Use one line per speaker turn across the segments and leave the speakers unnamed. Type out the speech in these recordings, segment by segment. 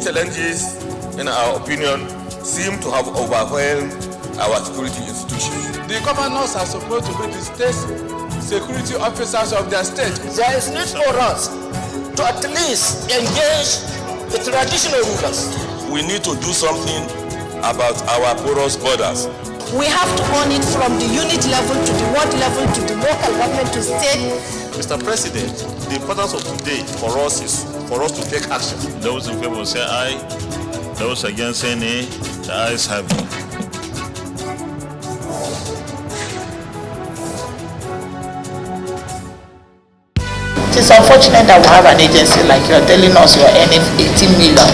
challenges, in our opinion, seem to have overwhelmed our security institutions.
The governors are supposed to be the state security officers of their state.
There is need for us to at least engage the traditional rulers.
We need to do something about our porous borders.
We have to own it from the unit level to the ward level to the local government to state.
Mr. President, the importance of today for us is for us to take action.
Those in favor say aye. Those against say nay. The ayes have it.
It is unfortunate that we have an agency like you're telling us you're earning 18 million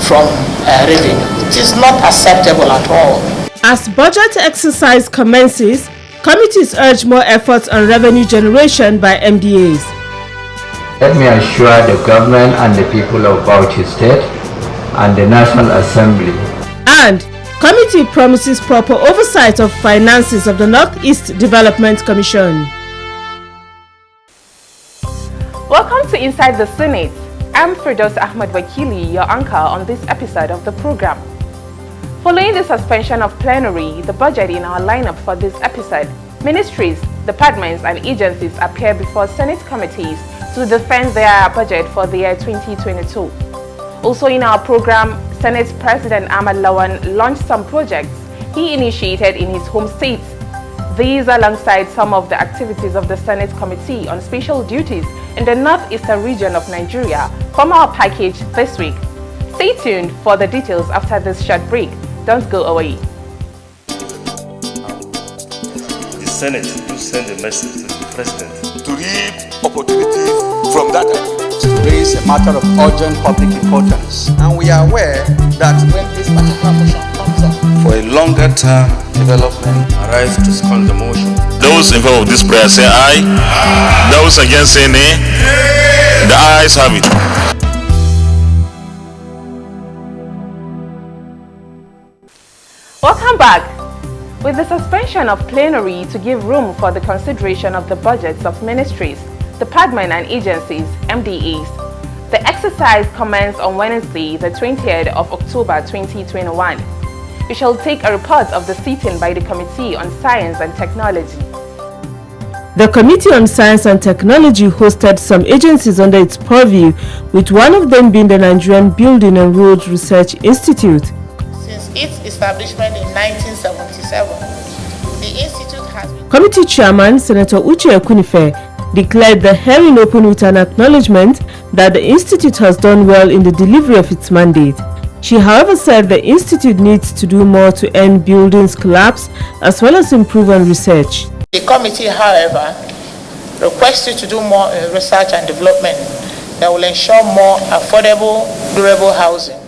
from revenue. It is not acceptable at all.
As budget exercise commences, committees urge more efforts on revenue generation by MDAs.
Let me assure the government and the people of Bauchi State and the National Assembly.
And committee promises proper oversight of finances of the Northeast Development Commission.
Welcome to Inside the Senate. I'm Firdaus Ahmad Wakili, your anchor on this episode of the program. Following the suspension of plenary, the budget in our lineup for this episode, ministries, departments and agencies appear before Senate committees to defend their budget for the year 2022. Also in our program, Senate President Ahmad Lawan launched some projects he initiated in his home state. These alongside some of the activities of the Senate Committee on Special Duties in the northeastern region of Nigeria from our package this week. Stay tuned for the details after this short break. Don't go away.
The Senate to send a message to the President
to reap opportunities from that.
To raise a matter of urgent public importance. And we are aware that when this particular motion comes up,
for a longer term development, arise to second the motion.
Those in favor of this prayer say aye. Those against say nay. The ayes have it.
Welcome back. With the suspension of plenary to give room for the consideration of the budgets of ministries, departments and agencies, MDAs, the exercise commenced on Wednesday, the 20th of October 2021. We shall take a report of the sitting by the Committee on Science and Technology.
The Committee on Science and Technology hosted some agencies under its purview, with one of them being the Nigerian Building and Road Research Institute.
Since its establishment in 1977, the institute has been...
Committee Chairman Senator Uche Ekunife declared the hearing open with an acknowledgement that the institute has done well in the delivery of its mandate. She, however, said the institute needs to do more to end buildings collapse as well as improve on research.
The committee, however, requests you to do more research and development that will ensure more affordable, durable housing,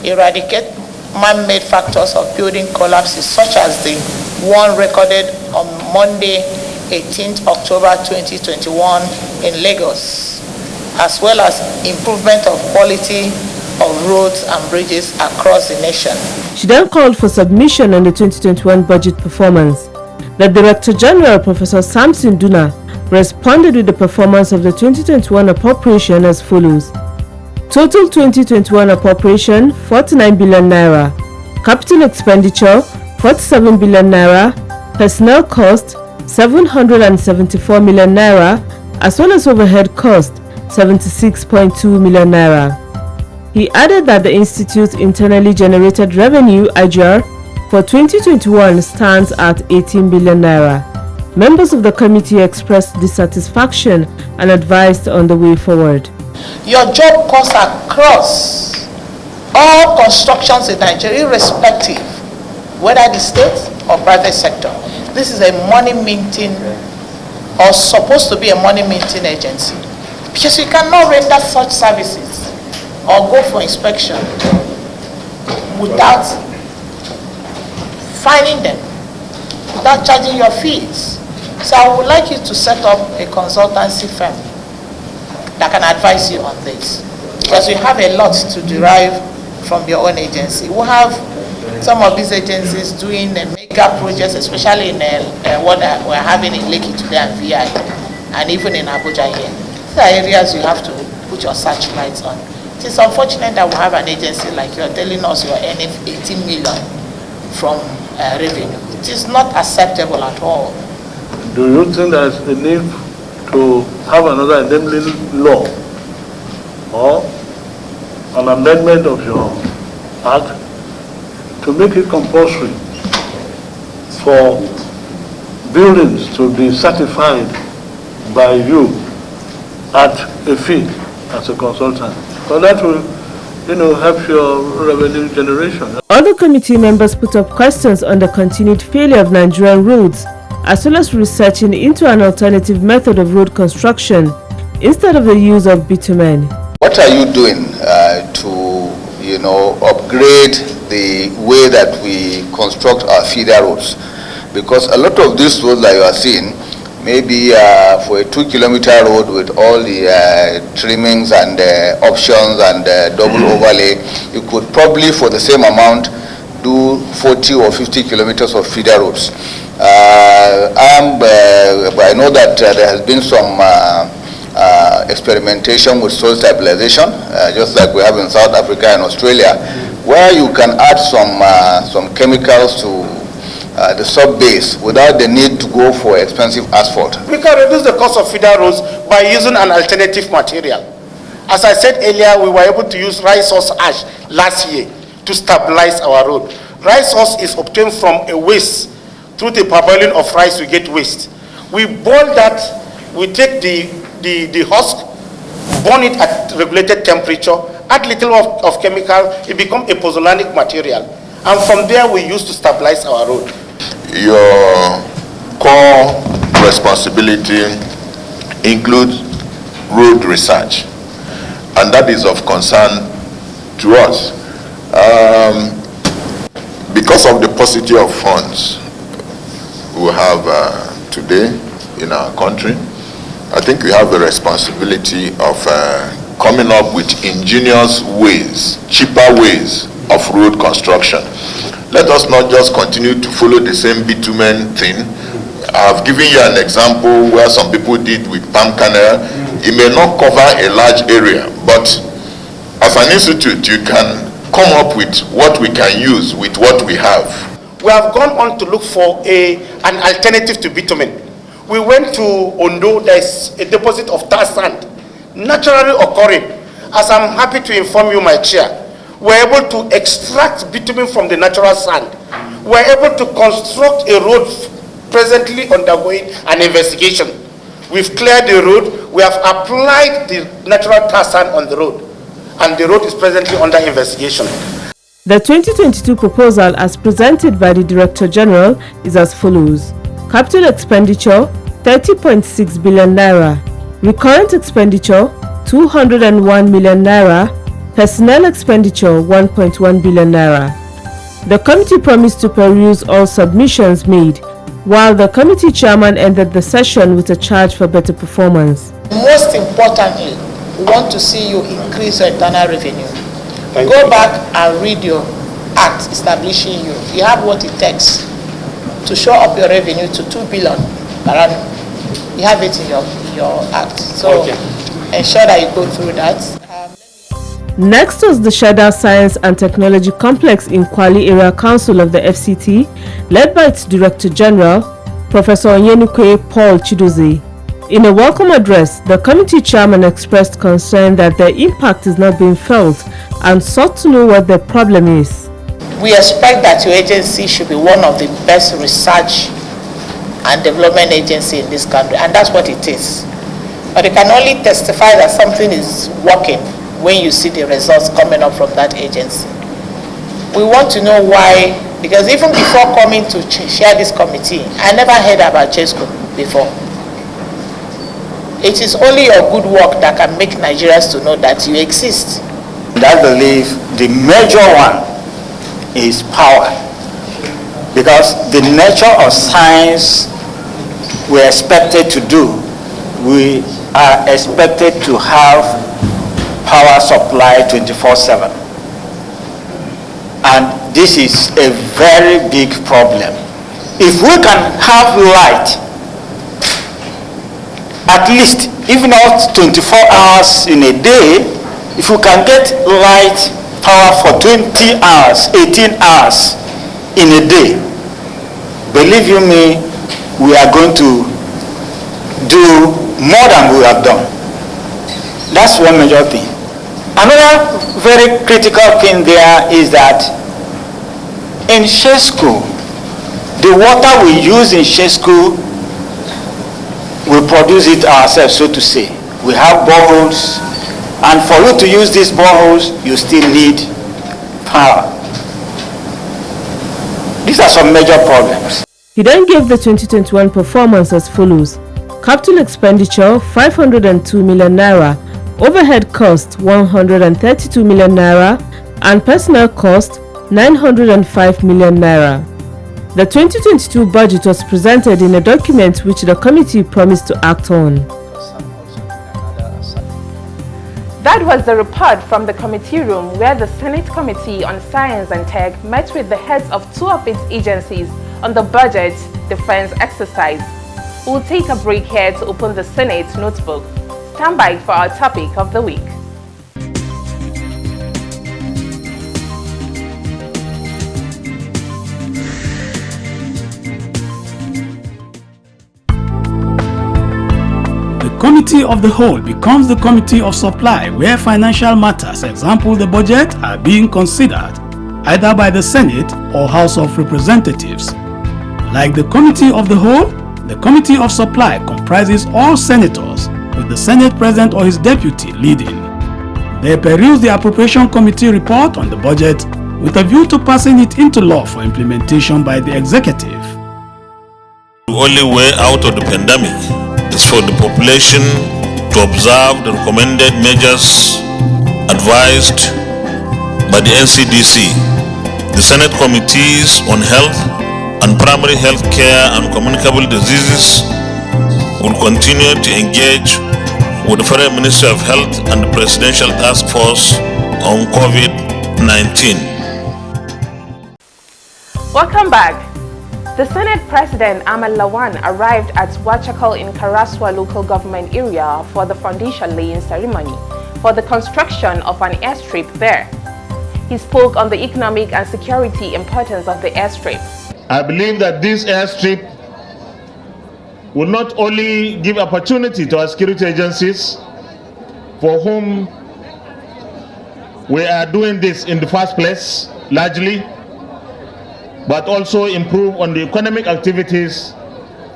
eradicate man-made factors of building collapses such as the one recorded on Monday, 18th October 2021 in Lagos, as well as improvement of quality of roads and bridges across the nation.
She then called for submission on the 2021 budget performance. The Director General, Professor Samson Duna, responded with the performance of the 2021 appropriation as follows. Total 2021 appropriation 49 billion naira, capital expenditure 47 billion naira, personnel cost 774 million naira, as well as overhead cost 76.2 million naira. He added that the Institute's internally generated revenue (IGR) for 2021 stands at 18 billion naira. Members of the committee expressed dissatisfaction and advised on the way forward.
Your job costs across all constructions in Nigeria, irrespective whether the state or private sector. This is a money minting or supposed to be a money minting agency, because you cannot render such services or go for inspection without fining them, without charging your fees. So I would like you to set up a consultancy firm that can advise you on this, because you have a lot to derive from your own agency. We have some of these agencies doing mega projects, especially in what we're having in Lekki today and VI, and even in Abuja here. These are areas you have to put your searchlights on. It is unfortunate that we have an agency like you are telling us you are earning 18 million from revenue. It is not acceptable at all.
Do you think there is a need to have another enabling law or an amendment of your act to make it compulsory for buildings to be certified by you at a fee as a consultant? So that will, help your revenue generation.
Other committee members put up questions on the continued failure of Nigerian roads, as well as researching into an alternative method of road construction instead of the use of bitumen.
What are you doing to, upgrade the way that we construct our feeder roads? Because a lot of these roads that you are seeing, maybe for a 2-kilometer road with all the trimmings and options and double overlay, you could probably, for the same amount, do 40 or 50 kilometers of feeder roads. I know that there has been some experimentation with soil stabilization, just like we have in South Africa and Australia, where you can add some chemicals to the sub-base without the need to go for expensive asphalt.
We can reduce the cost of feeder roads by using an alternative material. As I said earlier, we were able to use rice husk ash last year to stabilize our road. Rice husk is obtained from a waste. Through the parboiling of rice, we get waste. We boil that, we take the husk, burn it at regulated temperature, add little of chemical, it becomes a pozzolanic material. And from there, we use to stabilize our road.
Your core responsibility includes road research, and that is of concern to us. Because of the paucity of funds we have today in our country, I think we have a responsibility of coming up with ingenious ways, cheaper ways of road construction. Let us not just continue to follow the same bitumen thing. I've given you an example where some people did with palm kernel. It may not cover a large area, but as an institute, you can come up with what we can use with what we have.
We have gone on to look for an alternative to bitumen. We went to Ondo. There's a deposit of tar sand, naturally occurring. As I'm happy to inform you, my chair, we're able to extract bitumen from the natural sand. We're able to construct a road presently undergoing an investigation. We've cleared the road. We have applied the natural tar sand on the road, and the road is presently under investigation.
The 2022 proposal as presented by the Director General is as follows. Capital expenditure 30.6 billion naira. Recurrent expenditure 201 million naira. Personnel expenditure 1.1 billion naira. The committee promised to peruse all submissions made, while the committee chairman ended the session with a charge for better performance.
Most importantly, we want to see you increase your internal revenue. Go back and read your act establishing you. You have what it takes to show up your revenue to 2 billion per annum. You have it in your act. So ensure that you go through that.
Next was the Sheda Science and Technology Complex in Kwali Area Council of the FCT, led by its Director General, Professor Onyenukwe Paul Chidozie. In a welcome address, the committee chairman expressed concern that the impact is not being felt and sought to know what the problem is.
We expect that your agency should be one of the best research and development agency in this country, and that's what it is. But you can only testify that something is working when you see the results coming up from that agency. We want to know why, because even before coming to chair this committee, I never heard about CHESCO before. It is only your good work that can make Nigerians to know that you exist.
I believe the major one is power, because the nature of science we're expected to do, we are expected to have power supply 24/7, and this is a very big problem. If we can have light, at least, if not 24 hours in a day,
If you can get light power for 20 hours, 18 hours in a day, believe you me, we are going to do more than we have done. That's one major thing. Another very critical thing there is that in Shesco, the water we use in Shesco, we produce it ourselves, so to say. We have boreholes, and for you to use these boreholes, you still need power. These are some major problems.
He then gave the 2021 performance as follows: capital expenditure 502 million naira, overhead cost 132 million naira, and personnel cost 905 million naira. The 2022 budget was presented in a document which the committee promised to act on.
That was the report from the committee room where the Senate Committee on Science and Tech met with the heads of two of its agencies on the budget defense exercise. We'll take a break here to open the Senate notebook. Stand by for our topic of the week.
The Committee of the Whole becomes the Committee of Supply, where financial matters, example the budget, are being considered either by the Senate or House of Representatives. Like the Committee of the Whole, the Committee of Supply comprises all senators, with the Senate President or his deputy leading. They peruse the Appropriation Committee report on the budget with a view to passing it into law for implementation by the executive.
The only way out of the pandemic is for the population to observe the recommended measures advised by the NCDC. The Senate Committees on Health and Primary Health Care and Communicable Diseases will continue to engage with the Federal Ministry of Health and the Presidential Task Force on COVID-19.
Welcome back. The Senate President Ahmad Lawan arrived at Wachakal in Karaswa local government area for the foundation laying ceremony for the construction of an airstrip there. He spoke on the economic and security importance of the airstrip.
I believe that this airstrip will not only give opportunity to our security agencies for whom we are doing this in the first place largely, but also improve on the economic activities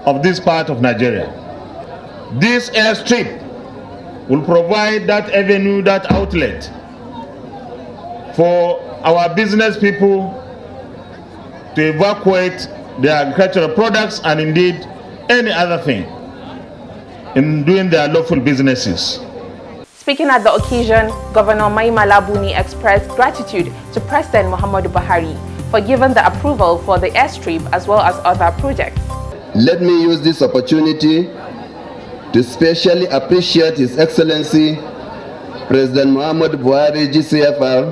of this part of Nigeria. This airstrip will provide that avenue, that outlet for our business people to evacuate their agricultural products and indeed any other thing in doing their lawful businesses.
Speaking at the occasion, Governor Mai Malabuni expressed gratitude to President Muhammadu Buhari for giving the approval for the airstrip as well as other projects.
Let me use this opportunity to specially appreciate His Excellency President Muhammadu Buhari GCFR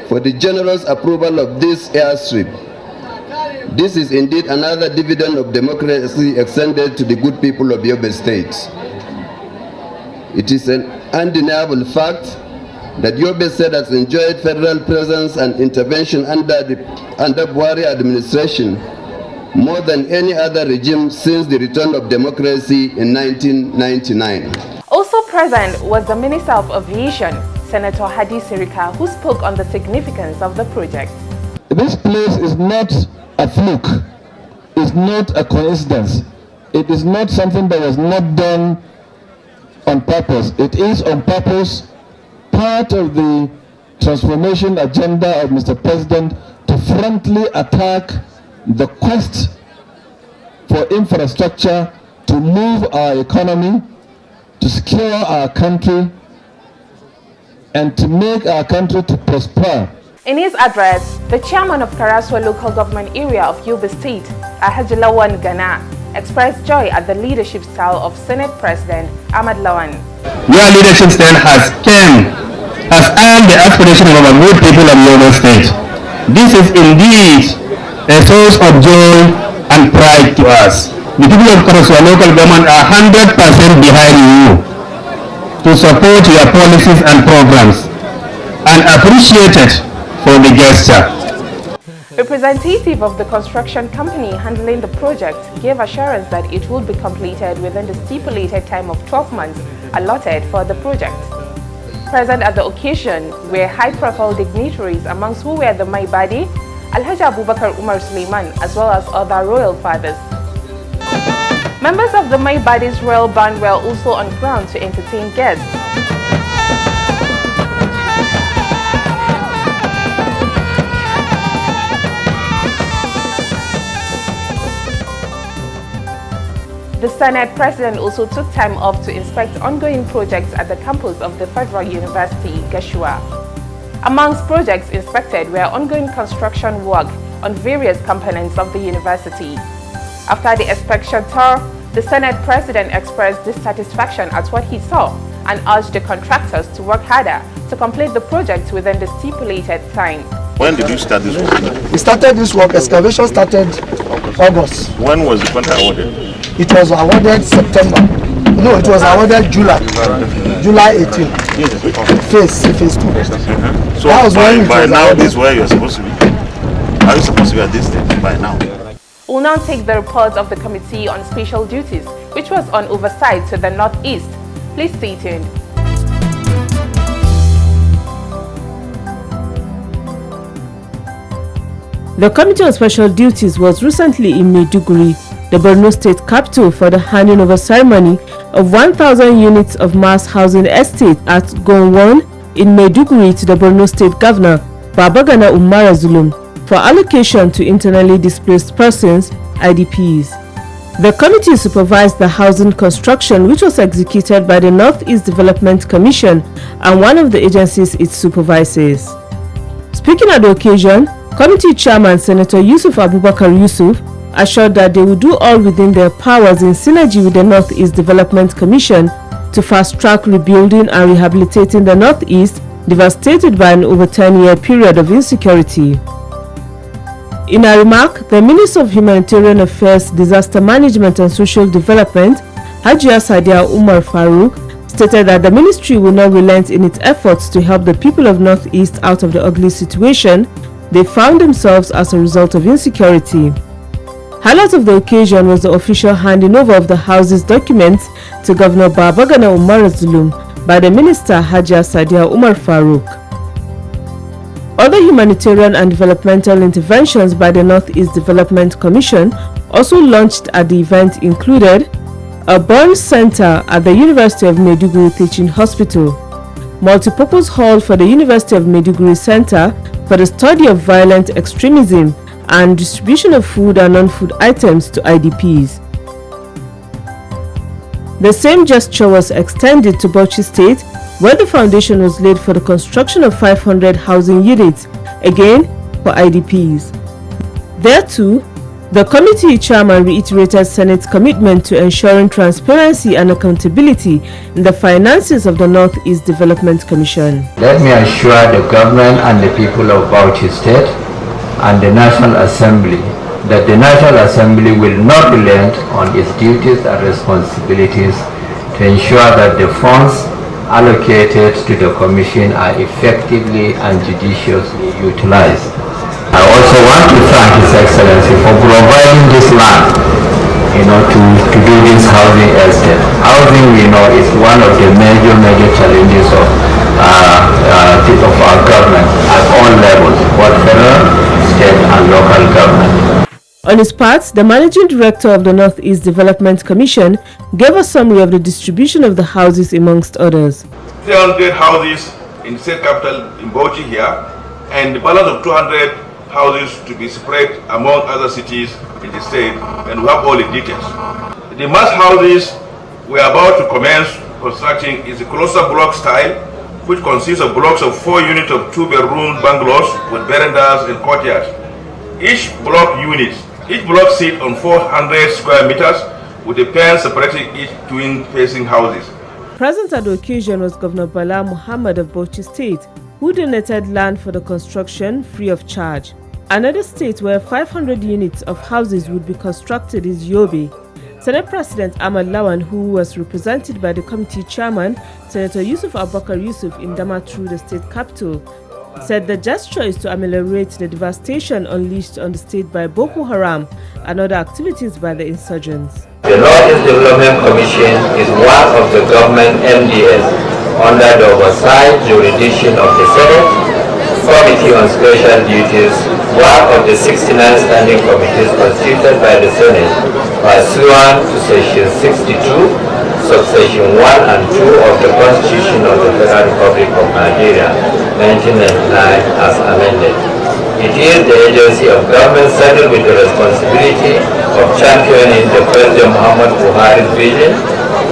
for the generous approval of this airstrip. This is indeed another dividend of democracy extended to the good people of Yobe State. It is an undeniable fact that Yobe State has enjoyed federal presence and intervention under Buhari administration more than any other regime since the return of democracy in 1999.
Also present was the Minister of Aviation, Senator Hadi Sirika, who spoke on the significance of the project.
This place is not a fluke, it's not a coincidence, it is not something that was not done on purpose. It is on purpose part of the transformation agenda of Mr. President to frontally attack the quest for infrastructure to move our economy, to secure our country, and to make our country to prosper.
In his address, the chairman of Karaswa local government area of Yobe State, Alhaji Lawan Gana, expressed joy at the leadership style of Senate President Ahmad Lawan.
Your leadership style has earned the aspiration of our good people of Yobe State. This is indeed a source of joy and pride to us. The people of Karaswa local government are 100% behind you. to support your policies and programs, and appreciated for the gesture.
Representative of the construction company handling the project gave assurance that it will be completed within the stipulated time of 12 months allotted for the project. Present at the occasion were high-profile dignitaries, amongst who were the Maibadi, Alhaji Abubakar Umar Suleiman, as well as other royal fathers. Members of the Maibadi's royal band were also on ground to entertain guests. The Senate President also took time off to inspect ongoing projects at the campus of the Federal University, Gashua. Amongst projects inspected were ongoing construction work on various components of the university. After the inspection tour, the Senate President expressed dissatisfaction at what he saw and urged the contractors to work harder to complete the project within the stipulated time.
When did you start this work?
We started this work, excavation started August.
When was the contract awarded?
It was awarded September. No, it was awarded July 18th. Phase 2.
So that was by now this is where you're supposed to be. Are you supposed to be at this stage by now?
We'll now take the report of the Committee on Special Duties, which was on oversight to the Northeast. Please stay tuned.
The Committee on Special Duties was recently in Maiduguri, the Borno State capital, for the handing over ceremony of 1,000 units of mass housing estate at Gowon in Maiduguri to the Borno State Governor Babagana Umar Zulum for allocation to internally displaced persons, IDPs. The committee supervised the housing construction, which was executed by the Northeast Development Commission and one of the agencies it supervises. Speaking at the occasion, Committee Chairman Senator Yusuf Abubakar Yusuf assured that they will do all within their powers in synergy with the Northeast Development Commission to fast-track rebuilding and rehabilitating the Northeast, devastated by an over 10-year period of insecurity. In a remark, the Minister of Humanitarian Affairs, Disaster Management and Social Development, Hajia Sadia Umar Farouk, stated that the ministry will not relent in its efforts to help the people of Northeast out of the ugly situation they found themselves as a result of insecurity. Highlight of the occasion was the official handing over of the House's documents to Governor Babagana Umar Zulum by the Minister Hajia Sadia Umar Farouk. Other humanitarian and developmental interventions by the Northeast Development Commission also launched at the event included a burn center at the University of Maiduguri Teaching Hospital, multipurpose hall for the University of Maiduguri Center for the study of violent extremism, and distribution of food and non-food items to IDPs. The same gesture was extended to Bauchi State, where the foundation was laid for the construction of 500 housing units, again for IDPs. There too, the committee chairman reiterated Senate's commitment to ensuring transparency and accountability in the finances of the Northeast Development Commission.
Let me assure the government and the people of Bauchi State and the National Assembly that the National Assembly will not relent on its duties and responsibilities to ensure that the funds allocated to the Commission are effectively and judiciously utilized. I also want to thank His Excellency for providing this land, to do this housing estate. Housing, we know, is one of the major challenges of our government at all levels, both federal, state, and local government.
On his part, the Managing Director of the Northeast Development Commission gave a summary of the distribution of the houses amongst others.
300 houses in the state capital in Bauchi here, and the balance of 200 houses to be spread among other cities in the state, and we have all the details. The mass houses we are about to commence constructing is a cluster block style, which consists of blocks of 4 units of 2-bedroom bungalows with verandas and courtyards. Each block sit on 400 square meters with a pen separating each twin facing houses.
Present at the occasion was Governor Bala Muhammad of Bauchi State, who donated land for the construction free of charge. Another state where 500 units of houses would be constructed is Yobe, Senate President Ahmad Lawan, who was represented by the committee chairman, Senator Yusuf Abubakar Yusuf in Damaturu, the state capital, said the gesture is to ameliorate the devastation unleashed on the state by Boko Haram and other activities by the insurgents.
The Northeast Development Commission is one of the government MDAs under the oversight jurisdiction of the Senate Committee on Special Duties, one of the 69 standing committees constituted by the Senate pursuant to Section 62, Subsection 1 and 2 of the Constitution of the Federal Republic of Nigeria, 1999, as amended. It is the agency of government saddled with the responsibility of championing the President Muhammad Buhari's vision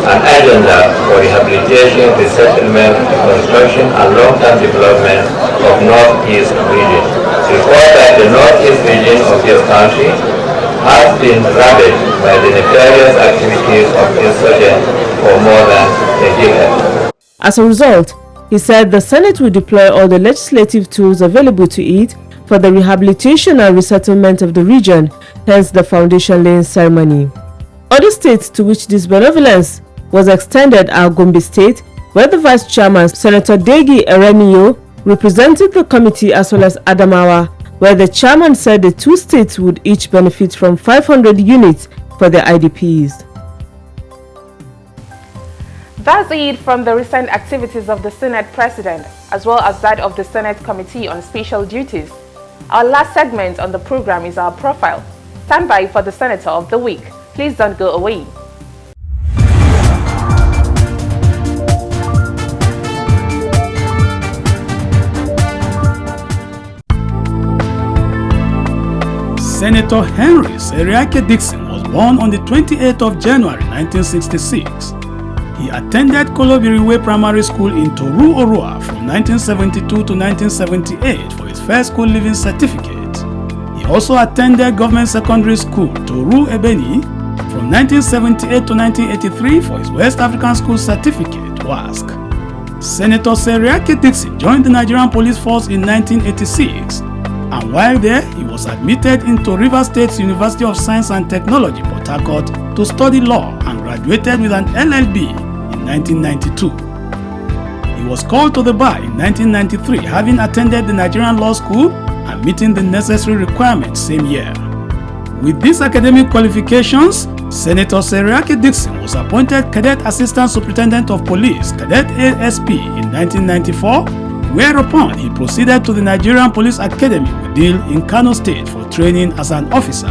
and agenda for rehabilitation, resettlement, reconstruction, and long-term development of Northeast region. Report that the Northeast region of this country has been ravaged by the nefarious activities of insurgents for more than a decade.
As a result, he said the Senate will deploy all the legislative tools available to it for the rehabilitation and resettlement of the region, hence the foundation laying ceremony. Other states to which this benevolence was extended are Gombe State, where the Vice Chairman, Senator Degi Eremiyo, represented the committee, as well as Adamawa, where the chairman said the two states would each benefit from 500 units for their IDPs.
That's it from the recent activities of the Senate President, as well as that of the Senate Committee on Special Duties. Our last segment on the program is our profile. Stand by for the Senator of the Week. Please don't go away.
Senator Henry Seriake Dixon was born on the 28th of January 1966. He attended Kolobiriwe Primary School in Toru Orua from 1972 to 1978 for his first school leaving certificate. He also attended Government Secondary School Toru Ebeni from 1978 to 1983 for his West African School Certificate (WASC). Senator Seriake Dixon joined the Nigerian Police Force in 1986, and while there, he was admitted into Rivers State University of Science and Technology, Port Harcourt, to study law and graduated with an LLB in 1992. He was called to the bar in 1993, having attended the Nigerian Law School and meeting the necessary requirements same year. With these academic qualifications, Senator Seriake Dixon was appointed Cadet Assistant Superintendent of Police, Cadet ASP, in 1994, whereupon he proceeded to the Nigerian Police Academy Wudil in Kano State for training as an officer.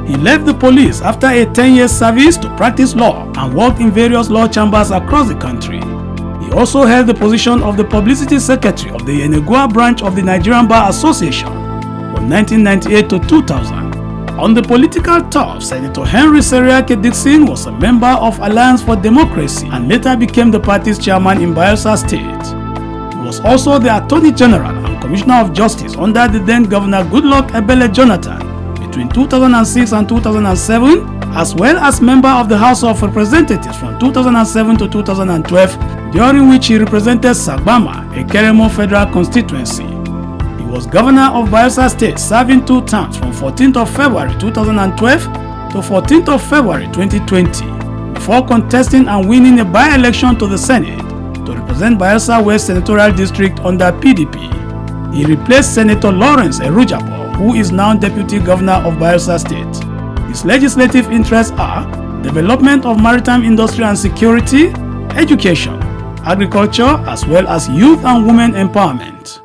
He left the police after a 10-year service to practice law and worked in various law chambers across the country. He also held the position of the Publicity Secretary of the Yenegua branch of the Nigerian Bar Association from 1998 to 2000. On the political turf, Senator Henry Seriake Dixon was a member of Alliance for Democracy and later became the party's chairman in Bayelsa State. He was also the Attorney General and Commissioner of Justice under the then Governor Goodluck Ebele Jonathan between 2006 and 2007, as well as member of the House of Representatives from 2007 to 2012, during which he represented Sagbama, a Keremo federal constituency. He was Governor of Bayelsa State, serving 2 terms from 14th of February 2012 to 14th of February 2020, before contesting and winning a by-election to the Senate to represent Bayelsa West Senatorial District under PDP. He replaced Senator Lawrence Erujabo, who is now Deputy Governor of Bayelsa State. His legislative interests are development of maritime industry and security, education, agriculture, as well as youth and women empowerment.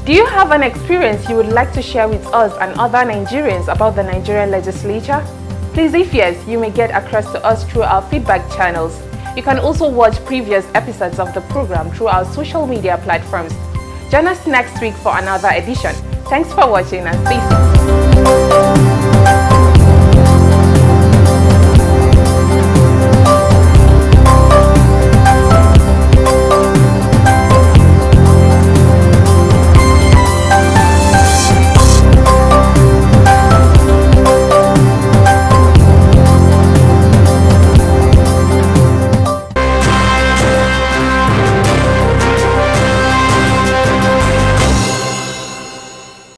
Do you have an experience you would like to share with us and other Nigerians about the Nigerian legislature? Please, if yes, you may get across to us through our feedback channels. You can also watch previous episodes of the program through our social media platforms. Join us next week for another edition. Thanks for watching and stay tuned.